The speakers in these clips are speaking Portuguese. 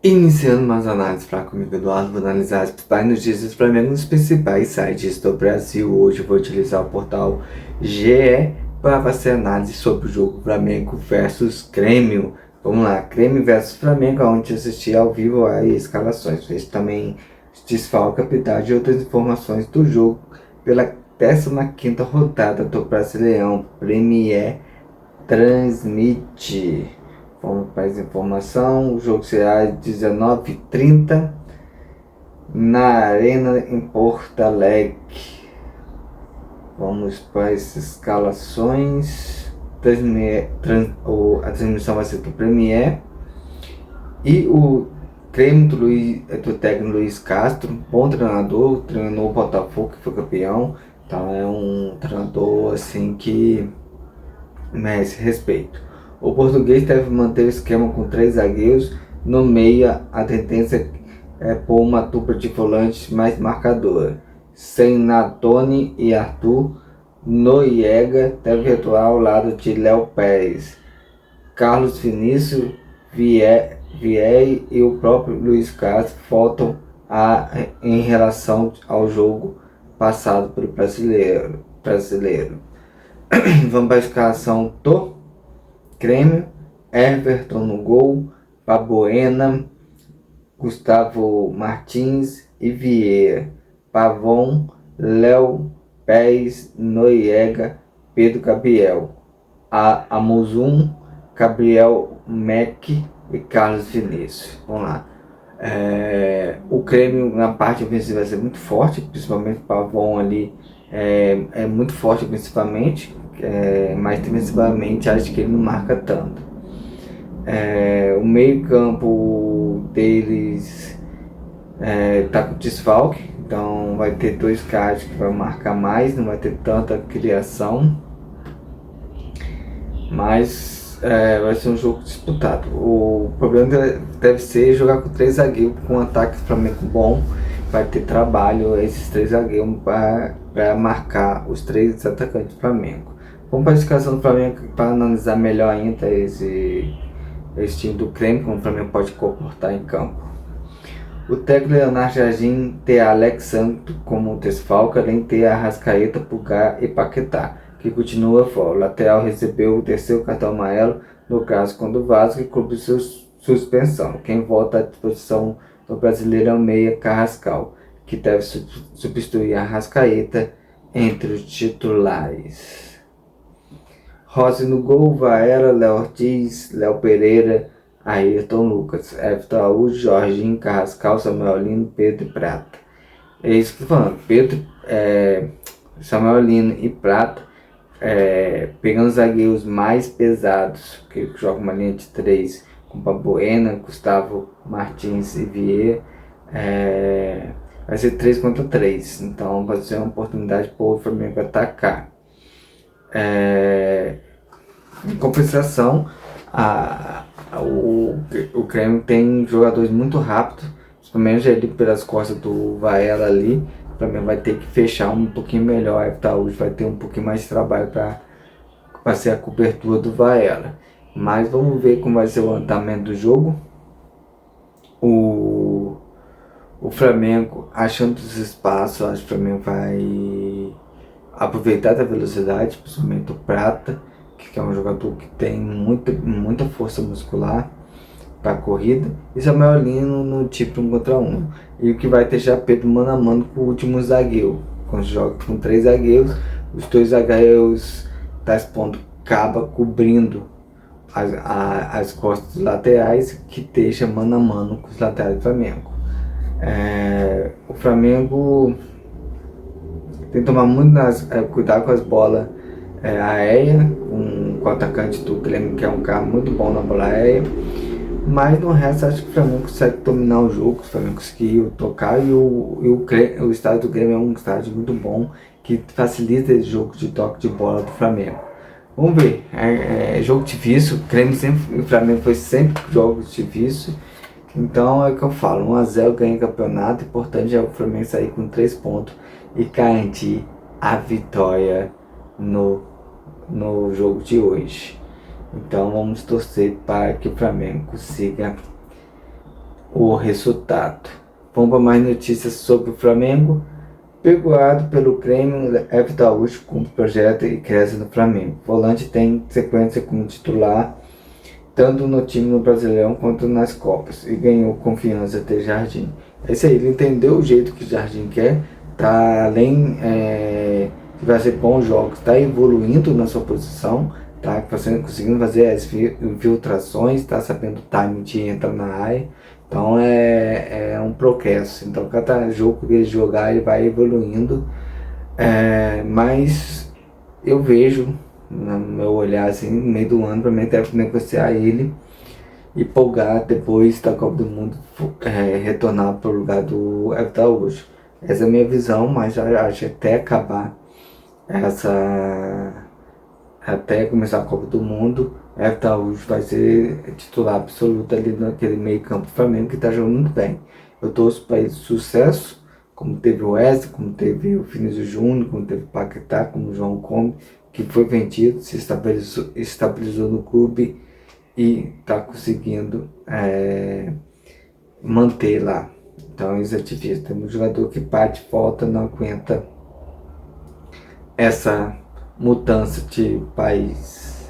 Iniciando mais análises para comigo, Eduardo, vou analisar as principais notícias do Flamengo nos principais sites do Brasil. Hoje eu vou utilizar o portal GE para fazer análise sobre o jogo Flamengo versus Grêmio. Vamos lá, Grêmio versus Flamengo, onde assisti ao vivo as escalações. Vejo também desfalque, aptidade e outras informações do jogo pela 15ª rodada do Brasileirão. Premier transmite. Vamos para as informações. O jogo será às 19h30 na Arena em Porto Alegre. Vamos para as escalações. A transmissão vai ser do Premier. E o Grêmio do técnico Luiz Castro, bom treinador, treinou o Botafogo, que foi campeão. Então é um treinador assim que merece respeito. O português deve manter o esquema com 3 zagueiros. No meio, a tendência é pôr uma dupla de volantes mais marcadora. Sem Natoni e Arthur, Noriega deve atuar ao lado de Léo Pérez. Carlos Vinícius, Vieri e o próprio Luiz Castro faltam em relação ao jogo passado pelo brasileiro. Vamos para a escalação do Grêmio: Everton no gol, Balbuena, Gustavo Martins e Vieira, Pavon, Léo Pérez, Noriega, Pedro Gabriel, Amozum, Gabriel Mack e Carlos Vinícius. Vamos lá. O Grêmio na parte ofensiva vai ser muito forte, principalmente o Pavon ali é muito forte principalmente, mas defensivamente acho que ele não marca tanto. O meio campo deles tá com desfalque, então vai ter 2 caras que vai marcar mais, não vai ter tanta criação, mas vai ser um jogo disputado. O problema deve ser jogar com 3 zagueiros, com um ataque do Flamengo bom. Vai ter trabalho esses 3 zagueiros para marcar os 3 atacantes do Flamengo. Vamos para a escalação do Flamengo para analisar melhor ainda esse time do Grêmio, como o Flamengo pode comportar em campo. O técnico Leonardo Jardim tem a Alex Santos como desfalque, além de ter a Arrascaeta, Pulgar e Paquetá, que continua fora. O lateral recebeu o 3º cartão amarelo, no caso quando o Vasco, e cumpriu sua suspensão. Quem volta à disposição do brasileiro é o meia Carrascal, que deve substituir a Arrascaeta entre os titulares. Rossi no gol, Varela, Léo Ortiz, Léo Pereira, Ayrton Lucas, Everton Araújo, Jorginho, Carrascal, Samuel Lino, Pedro e Prata. É isso que eu tô falando. Samuel Lino e Prata, pegando zagueiros mais pesados, que jogam uma linha de 3 com Balbuena, Gustavo Martins e Vieira. Vai ser 3 contra 3, então vai ser uma oportunidade para o Flamengo atacar. Em compensação, o Grêmio tem jogadores muito rápidos, principalmente ali pelas costas do Varela ali. O Flamengo vai ter que fechar um pouquinho melhor. O Itaújo vai ter um pouquinho mais de trabalho para ser a cobertura do Varela. Mas vamos ver como vai ser o andamento do jogo. O Flamengo, achando os espaços, acho que o Flamengo vai aproveitar da velocidade, principalmente o Prata, que é um jogador que tem muita força muscular para a corrida, e Samuel Lino no tipo 1 contra 1. E o que vai deixar Pedro mano a mano com o último zagueiro. Quando joga com 3 zagueiros, os 2 zagueiros das pontas acaba cobrindo as costas dos laterais, que deixa mano a mano com os laterais do Flamengo. O Flamengo tem que tomar muito cuidado com as bolas aéreas, com o atacante do Grêmio, que é um cara muito bom na bola aérea. Mas no resto, acho que o Flamengo consegue dominar o jogo, o Flamengo conseguiu tocar, e o estádio do Grêmio é um estádio muito bom, que facilita esse jogo de toque de bola do Flamengo. Vamos ver, é jogo difícil, o Flamengo foi sempre jogos difíceis. Então é o que eu falo, 1-0 ganha o campeonato. O importante é o Flamengo sair com 3 pontos e garantir a vitória no jogo de hoje. Então vamos torcer para que o Flamengo consiga o resultado. Vamos para mais notícias sobre o Flamengo. Perdoado pelo Grêmio, Everton Araújo cumpre projeto e cresce no Flamengo. O volante tem sequência como titular, tanto no time no Brasileirão quanto nas Copas, e ganhou confiança de Jardim. É isso aí, ele entendeu o jeito que o Jardim quer, tá além de fazer bons jogos, tá evoluindo na sua posição, tá conseguindo fazer as infiltrações, tá sabendo o timing de entrar na área. Então é um progresso. Então cada jogo que ele jogar ele vai evoluindo. Mas eu vejo, no meu olhar assim, no meio do ano, para mim deve negociar ele e Polgar depois da Copa do Mundo retornar para o lugar do Everton Araújo. Essa é a minha visão, mas acho que até acabar essa. Até começar a Copa do Mundo, Everton Araújo vai ser titular absoluto ali naquele meio campo do Flamengo que está jogando muito bem. Eu torço para ele sucesso, como teve o Wesley, como teve o Vinícius Júnior, como teve o Paquetá, como o João Gomes, que foi vendido, se estabilizou no clube e está conseguindo manter lá. Então isso é difícil. Tem um jogador que bate, volta, não aguenta essa mudança de país.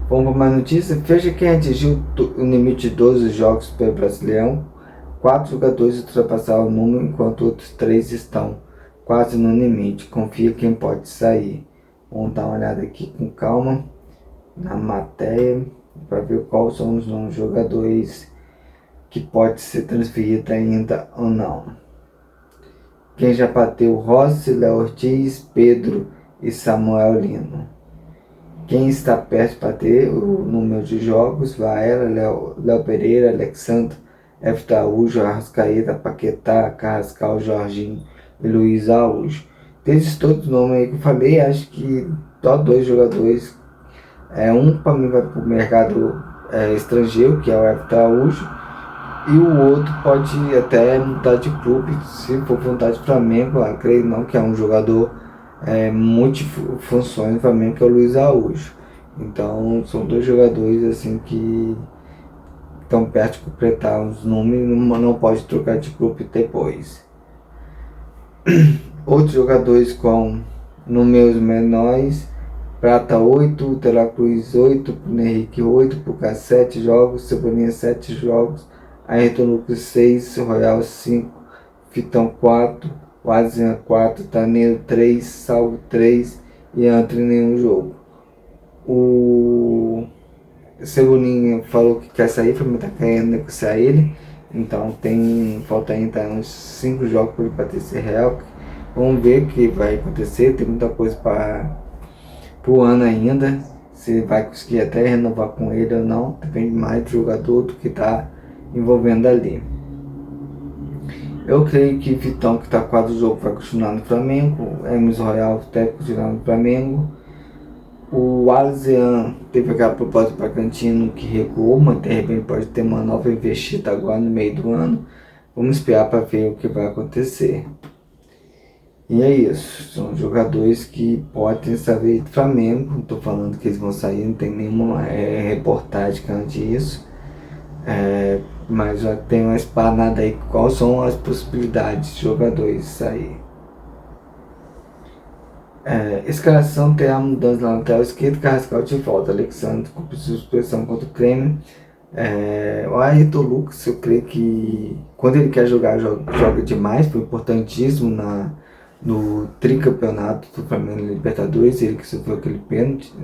Vamos para mais notícias. Veja quem atingiu o limite de 12 jogos pelo Brasileirão. 4 jogadores ultrapassaram o número, enquanto outros 3 estão quase no limite. Confia quem pode sair. Vamos dar uma olhada aqui com calma na matéria para ver quais são os novos jogadores que pode ser transferido ainda ou não. Quem já bateu: Rossi, Léo Ortiz, Pedro e Samuel Lino. Quem está perto de bater o número de jogos: Vaera, Léo Pereira, Alexandre, Everton Araújo, Arrascaeta, Paquetá, Carrascal, Jorginho e Luiz Araújo. Desses todos os nomes aí que eu falei, acho que só 2 jogadores. Um para mim vai para o mercado estrangeiro, que é o Everton Araújo, e o outro pode até mudar de clube, se for vontade do Flamengo. Creio não, que é um jogador multifunções do Flamengo, que é o Luiz Araújo. Então são 2 jogadores assim que estão perto de completar os números, não pode trocar de clube depois. Outros jogadores com números menores: Prata 8, De La Cruz 8, Bruno Henrique 8, Puka 7 jogos, Cebolinha 7 jogos, Ayrton Lucas 6, Royal 5, Fitão 4, Wazinha 4, Taneiro 3, Salvo 3 e Antônio nenhum jogo. O Cebolinha falou que quer sair, foi tá querendo negociar ele, então falta ainda uns 5 jogos para ele bater esse real. Vamos ver o que vai acontecer, tem muita coisa para o ano ainda, se vai conseguir até renovar com ele ou não, depende mais do jogador do que está envolvendo ali. Eu creio que Vitão, que está 4 jogos, vai continuar no Flamengo. Hermes Royal deve continuar no Flamengo. O Alzean teve aquela proposta para Bragantino que recuou, mas de repente pode ter uma nova investida agora no meio do ano. Vamos esperar para ver o que vai acontecer. E é isso, são jogadores que podem sair do Flamengo. Não estou falando que eles vão sair, não tem nenhuma reportagem que ande isso. Mas já tem uma esplanada aí, quais são as possibilidades de jogadores sair. Escalação: terá mudança na lateral esquerda, Carrascal de volta, Alexandre com suspensão contra o Grêmio. O Ayrton Lucas, eu creio que quando ele quer jogar, joga demais, foi importantíssimo no tricampeonato do Flamengo na Libertadores, ele que sofreu aquele pênalti,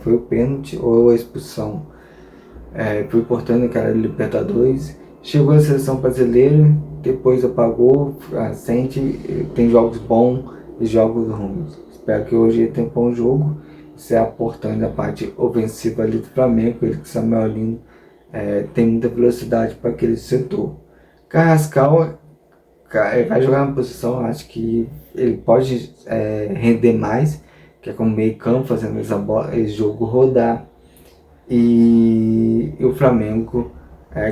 foi o pênalti ou a expulsão. Foi importante naquela Libertadores. Chegou à seleção brasileira, depois apagou, sente, tem jogos bons e jogos ruins. Espero que hoje ele tenha um bom jogo, isso é importante na parte ofensiva ali do Flamengo, ele que Samuel Lino tem muita velocidade para aquele setor. Carrascal vai jogar na posição, acho que ele pode render mais, que é como meio campo, fazendo esse jogo rodar. E o Flamengo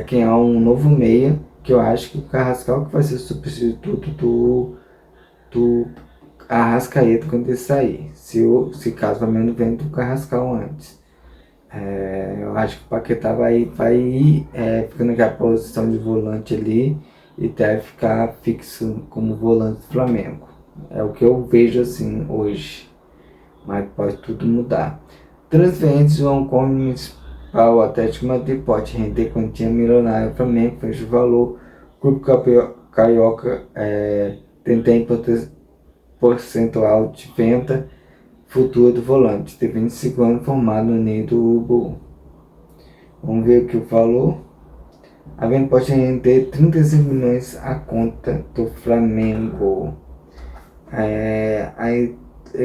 quem é um novo meia, que eu acho que o Carrascal que vai ser substituto do Arrascaeta quando ele sair, se caso o Flamengo venda o Carrascal antes. Eu acho que o Paquetá vai ir ficando naquela posição de volante ali e deve ficar fixo como volante do Flamengo. É o que eu vejo assim hoje, mas pode tudo mudar. Transferência João Gomes para o Atlético Madrid pode render quantia milionária. O Flamengo fecha o valor. O Clube Carioca tem percentual de venda futura do volante. Tem 25 anos formado no Ninho do Urubu. Vamos ver o que falou. A venda pode render 35 milhões a conta do Flamengo. Aí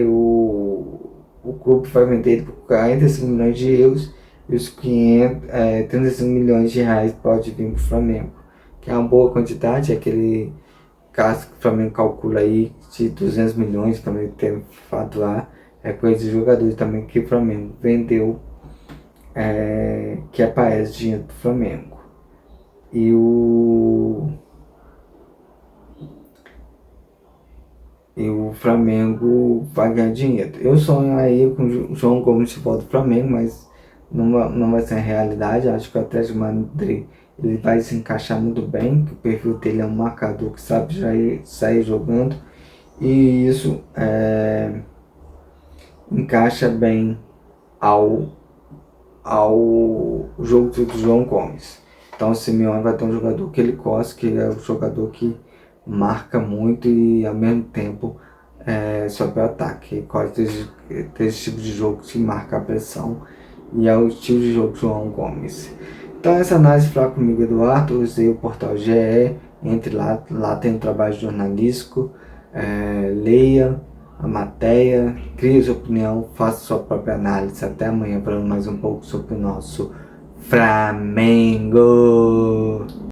o clube vai vender por 45 milhões de euros e os 35 milhões de reais pode vir para o Flamengo, que é uma boa quantidade, é aquele caso que o Flamengo calcula aí de 200 milhões, também tem fato lá, é coisa de jogadores também que o Flamengo vendeu, que aparece dinheiro do Flamengo. E o Flamengo vai ganhar dinheiro. Eu sonho aí com o João Gomes de volta do Flamengo, mas não vai ser a realidade. Acho que o Atlético de Madrid ele vai se encaixar muito bem, que o perfil dele é um marcador que sabe já sair jogando, e isso encaixa bem ao, ao jogo do João Gomes. Então o Simeone vai ter um jogador que ele gosta, que é um jogador que marca muito e ao mesmo tempo sobe o ataque. Ele gosta desse tipo de jogo que marca a pressão e é o estilo de jogo do João Gomes. Então essa análise foi comigo, Eduardo. Usei o portal GE, entre lá tem um trabalho jornalístico, leia a matéria, crie sua opinião, faça sua própria análise. Até amanhã falando mais um pouco sobre o nosso Flamengo.